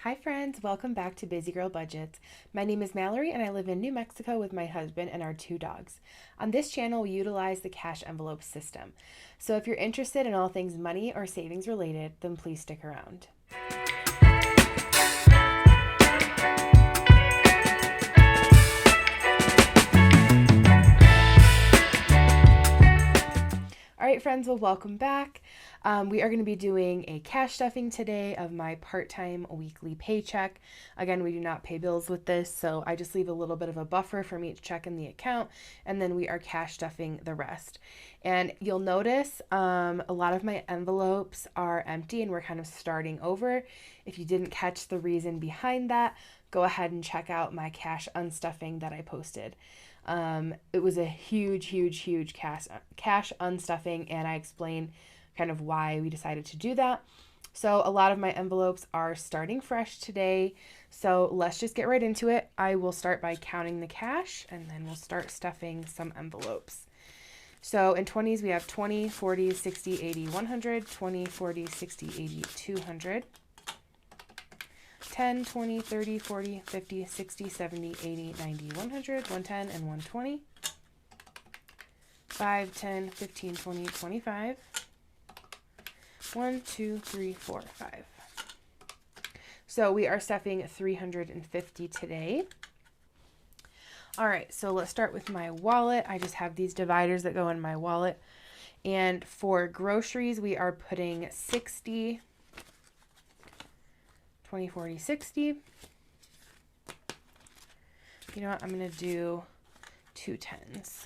Hi friends, welcome back to Busy Girl Budgets. My name is Mallory and I live in New Mexico with my husband and our 2 dogs. On this channel, we utilize the cash envelope system. So if you're interested in all things money or savings related, then please stick around. All right, friends, well, welcome back. We are going to be doing a cash stuffing today of my part-time weekly paycheck. Again, we do not pay bills with this, so I just leave a little bit of a buffer from each check in the account, and then we are cash stuffing the rest. And you'll notice a lot of my envelopes are empty, and we're kind of starting over. If you didn't catch the reason behind that, go ahead and check out my cash unstuffing that I posted. It was a huge cash unstuffing, and I explain kind of why we decided to do that. So a lot of my envelopes are starting fresh today. So let's just get right into it. I will start by counting the cash, and then we'll start stuffing some envelopes. So in 20s, we have 20, 40, 60, 80, 100, 20, 40, 60, 80, 200. 10, 20, 30, 40, 50, 60, 70, 80, 90, 100, 110, and 120. 5, 10, 15, 20, 25. 1, 2, 3, 4, 5. So we are stuffing 350 today. All right, so let's start with my wallet. I just have these dividers that go in my wallet. And for groceries, we are putting 60, 20, 40, 60. You know what? I'm going to do 2 10s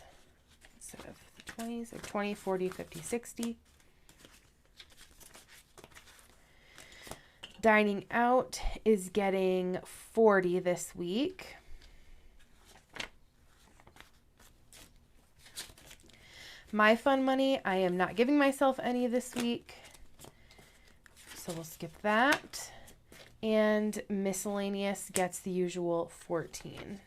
instead of the 20s. So 20, 40, 50, 60. Dining out is getting 40 this week. My fun money, I am not giving myself any this week, so we'll skip that. And miscellaneous gets the usual 14.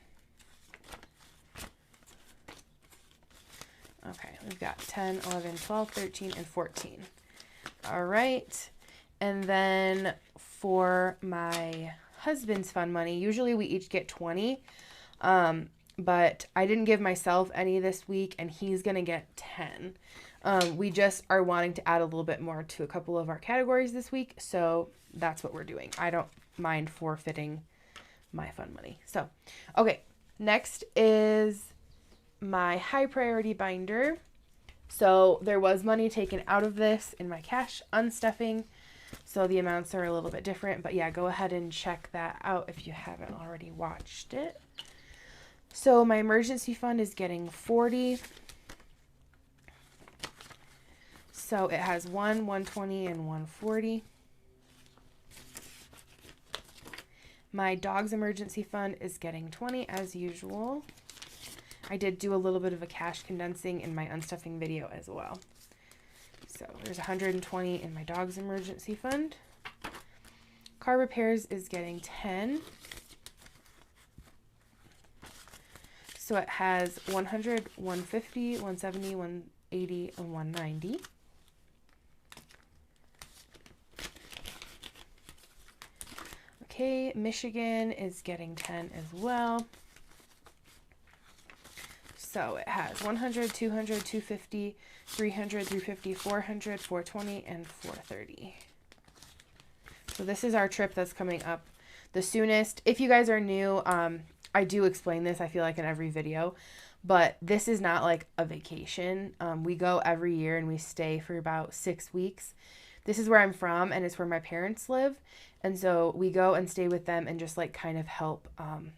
Okay, we've got 10, 11, 12, 13, and 14. All right. And then for my husband's fun money, usually we each get 20. But I didn't give myself any this week, and he's going to get 10. We just are wanting to add a little bit more to a couple of our categories this week, so that's what we're doing. I don't mind forfeiting my fun money. So, okay, next is my high priority binder. So there was money taken out of this in my cash unstuffing, so the amounts are a little bit different, but yeah, go ahead and check that out if you haven't already watched it. So my emergency fund is getting 40. So it has 1, 120, and 140. My dog's emergency fund is getting 20 as usual. I did do a little bit of a cash condensing in my unstuffing video as well. So there's 120 in my dog's emergency fund. Car repairs is getting 10. So it has 100, 150, 170, 180, and 190. Okay, Michigan is getting 10 as well. So it has 100, 200, 250, 300, 350, 400, 420, and 430. So this is our trip that's coming up the soonest. If you guys are new, I do explain this, I feel like, in every video, but this is not like a vacation. We go every year and we stay for about 6 weeks. This is where I'm from, and it's where my parents live. And so we go and stay with them and just like kind of help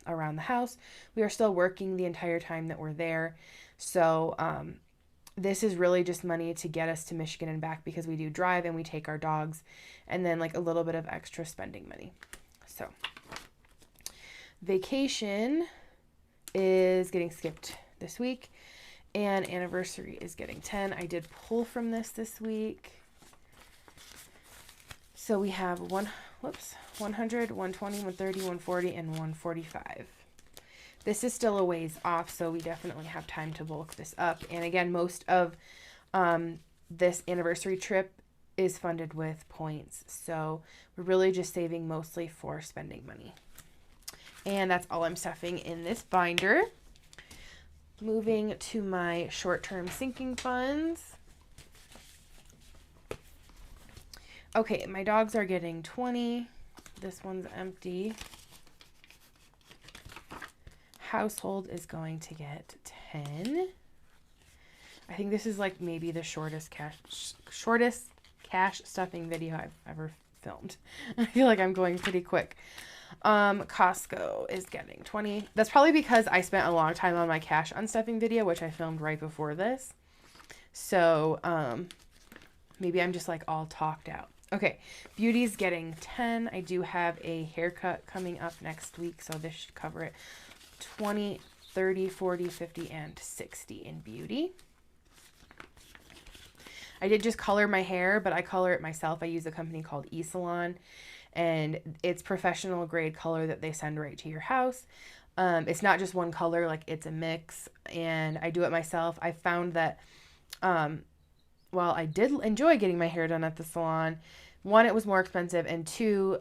around the house. We are still working the entire time that we're there. So this is really just money to get us to Michigan and back, because we do drive and we take our dogs, and then like a little bit of extra spending money. So vacation is getting skipped this week, and anniversary is getting 10. I did pull from this week. So we have 100, 120, 130, 140, and 145. This is still a ways off, so we definitely have time to bulk this up. And again, most of this anniversary trip is funded with points. So we're really just saving mostly for spending money. And that's all I'm stuffing in this binder. Moving to my short-term sinking funds. Okay, my dogs are getting 20. This one's empty. Household is going to get 10. I think this is like maybe the shortest cash stuffing video I've ever filmed. I feel like I'm going pretty quick. Costco is getting 20. That's probably because I spent a long time on my cash unstuffing video, which I filmed right before this. So, maybe I'm just like all talked out. Okay, Beauty's getting 10. I do have a haircut coming up next week, so this should cover it. 20, 30, 40, 50, and 60 in Beauty. I did just color my hair, but I color it myself. I use a company called eSalon, and it's professional grade color that they send right to your house. It's not just one color, like it's a mix, and I do it myself. I found that while I did enjoy getting my hair done at the salon, one, it was more expensive, and two,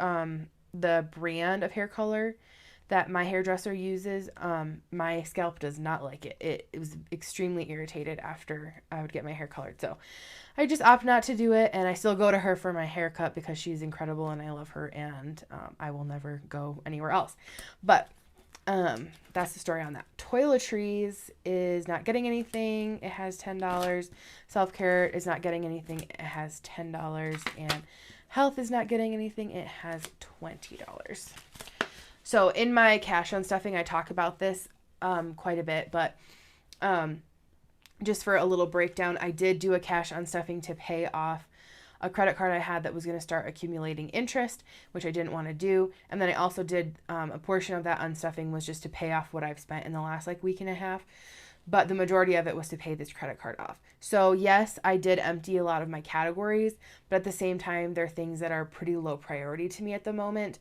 the brand of hair color that my hairdresser uses, my scalp does not like it. It was extremely irritated after I would get my hair colored. So I just opt not to do it, and I still go to her for my haircut because she's incredible and I love her, and I will never go anywhere else. But that's the story on that. Toiletries is not getting anything. It has $10. Self-care is not getting anything. It has $10. And health is not getting anything. It has $20. So in my cash unstuffing, I talk about this quite a bit, but just for a little breakdown, I did do a cash unstuffing to pay off a credit card I had that was going to start accumulating interest, which I didn't want to do. And then I also did a portion of that unstuffing was just to pay off what I've spent in the last like week and a half. But the majority of it was to pay this credit card off. So yes, I did empty a lot of my categories, but at the same time, there are things that are pretty low priority to me at the moment.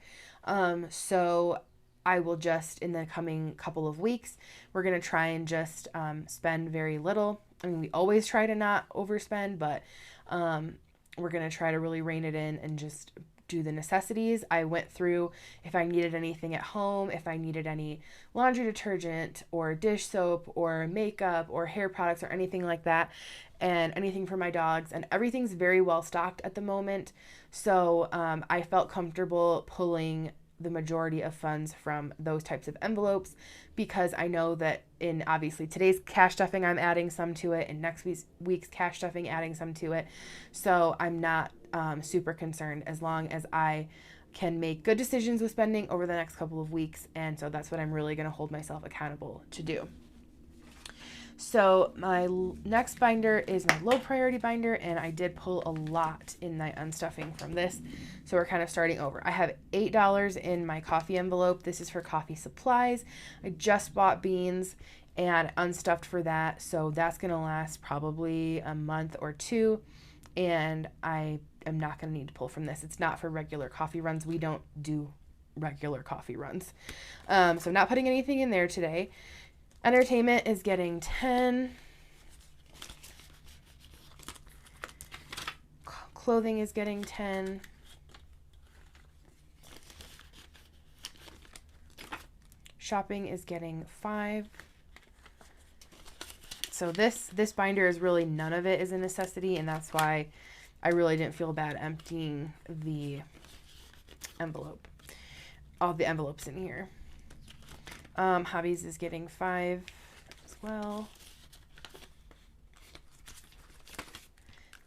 So I will just, in the coming couple of weeks, we're going to try and just spend very little. I mean, we always try to not overspend, but we're going to try to really rein it in and just do the necessities. I went through if I needed anything at home, if I needed any laundry detergent or dish soap or makeup or hair products or anything like that, and anything for my dogs, and everything's very well stocked at the moment. So I felt comfortable pulling the majority of funds from those types of envelopes because I know that in obviously today's cash stuffing, I'm adding some to it, and next week's cash stuffing, adding some to it. So I'm not super concerned as long as I can make good decisions with spending over the next couple of weeks. And so that's what I'm really going to hold myself accountable to do. So my next binder is my low priority binder, and I did pull a lot in my unstuffing from this. So we're kind of starting over. I have $8 in my coffee envelope. This is for coffee supplies. I just bought beans and unstuffed for that. So that's going to last probably a month or two. And I am not going to need to pull from this. It's not for regular coffee runs. We don't do regular coffee runs. So I'm not putting anything in there today. Entertainment is getting 10. Clothing is getting 10. Shopping is getting 5. So this binder is really, none of it is a necessity, and that's why I really didn't feel bad emptying the envelope. All the envelopes in here. Hobbies is getting 5 as well.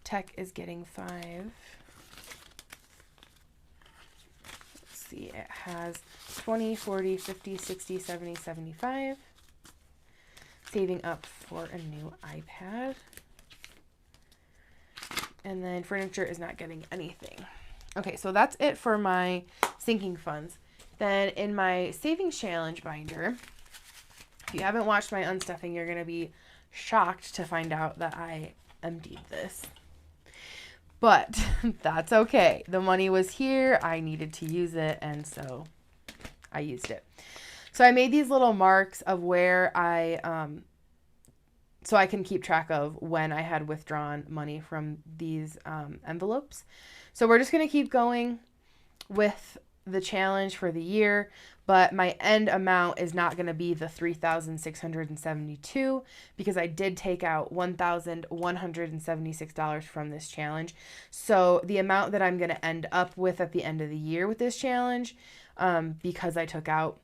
Tech is getting 5. Let's see, it has 20, 40, 50, 60, 70, 75. Saving up for a new iPad. And then furniture is not getting anything. Okay, so that's it for my sinking funds. Then in my savings challenge binder, if you haven't watched my unstuffing, you're going to be shocked to find out that I emptied this. But that's okay. The money was here. I needed to use it, and so I used it. So I made these little marks of where I so I can keep track of when I had withdrawn money from these envelopes. So we're just going to keep going with the challenge for the year, but my end amount is not going to be the $3,672 because I did take out $1,176 from this challenge. So the amount that I'm going to end up with at the end of the year with this challenge, because I took out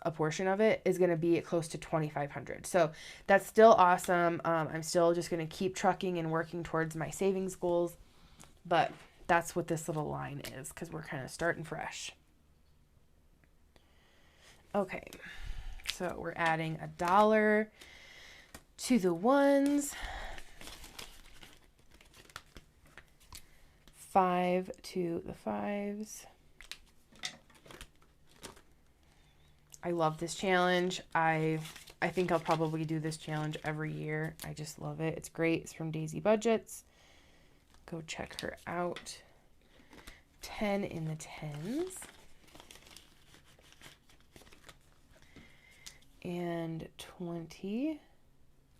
a portion of it, is going to be close to $2,500. So that's still awesome. I'm still just going to keep trucking and working towards my savings goals, but that's what this little line is because we're kind of starting fresh. Okay, so we're adding $1 to the ones, 5 to the fives. I love this challenge. I think I'll probably do this challenge every year. I just love it. It's great. It's from BusyGirlBudgets. Go check her out. 10 in the tens. And 20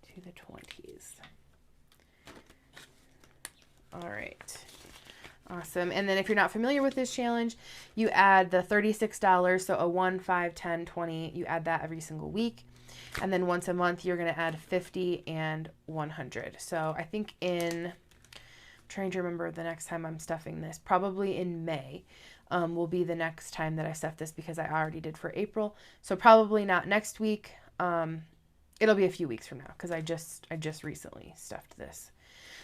to the 20s. All right. Awesome. And then if you're not familiar with this challenge, you add the $36. So a 1, 5, 10, 20, you add that every single week. And then once a month, you're going to add 50 and 100. So I think I'm trying to remember the next time I'm stuffing this, probably in May will be the next time that I stuff this because I already did for April. So probably not next week. It'll be a few weeks from now because I just recently stuffed this.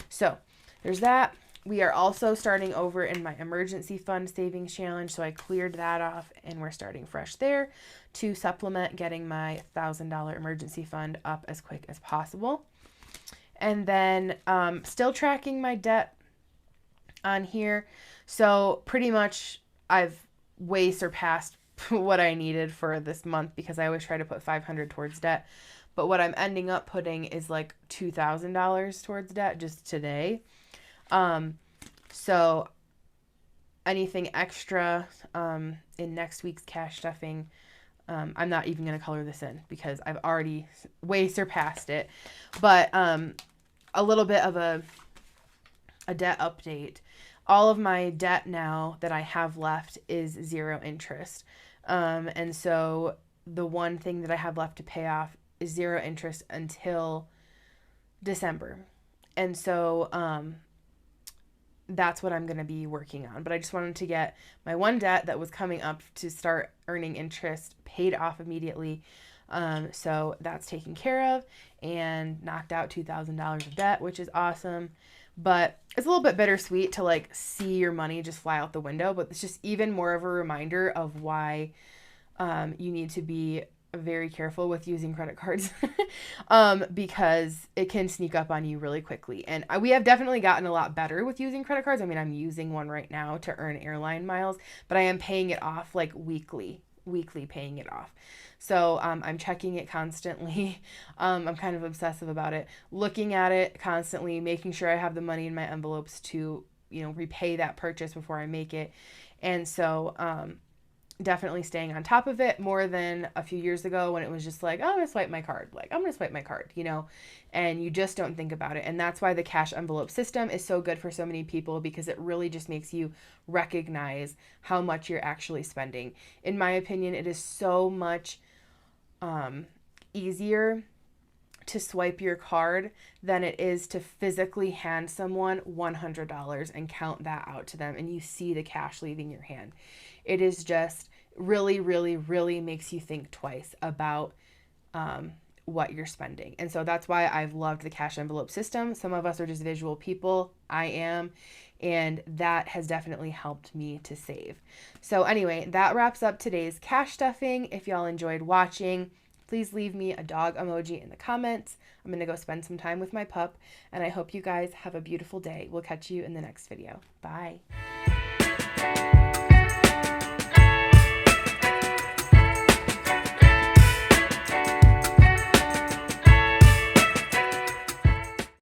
So there's that. We are also starting over in my emergency fund savings challenge. So I cleared that off and we're starting fresh there to supplement getting my $1,000 emergency fund up as quick as possible. And then still tracking my debt on here. So pretty much I've way surpassed what I needed for this month because I always try to put $500 towards debt. But what I'm ending up putting is like $2,000 towards debt just today. So anything extra in next week's cash stuffing, I'm not even going to color this in because I've already way surpassed it. But a little bit of a debt update. All of my debt now that I have left is 0 interest. And so the one thing that I have left to pay off is 0 interest until December. And so that's what I'm going to be working on. But I just wanted to get my one debt that was coming up to start earning interest paid off immediately. So that's taken care of and knocked out $2,000 of debt, which is awesome. But it's a little bit bittersweet to like see your money just fly out the window. But it's just even more of a reminder of why you need to be very careful with using credit cards because it can sneak up on you really quickly. And we have definitely gotten a lot better with using credit cards. I mean, I'm using one right now to earn airline miles, but I am paying it off like weekly paying it off. So I'm checking it constantly. I'm kind of obsessive about it, looking at it constantly, making sure I have the money in my envelopes to, repay that purchase before I make it. And so definitely staying on top of it more than a few years ago when it was just like, oh, I'm going to swipe my card. Like, I'm going to swipe my card, and you just don't think about it. And that's why the cash envelope system is so good for so many people because it really just makes you recognize how much you're actually spending. In my opinion, it is so much easier to swipe your card than it is to physically hand someone $100 and count that out to them and you see the cash leaving your hand. It is just really, really, really makes you think twice about what you're spending. And so that's why I've loved the cash envelope system. Some of us are just visual people. I am. And that has definitely helped me to save. So anyway, that wraps up today's cash stuffing. If y'all enjoyed watching, please leave me a dog emoji in the comments. I'm going to go spend some time with my pup. And I hope you guys have a beautiful day. We'll catch you in the next video. Bye.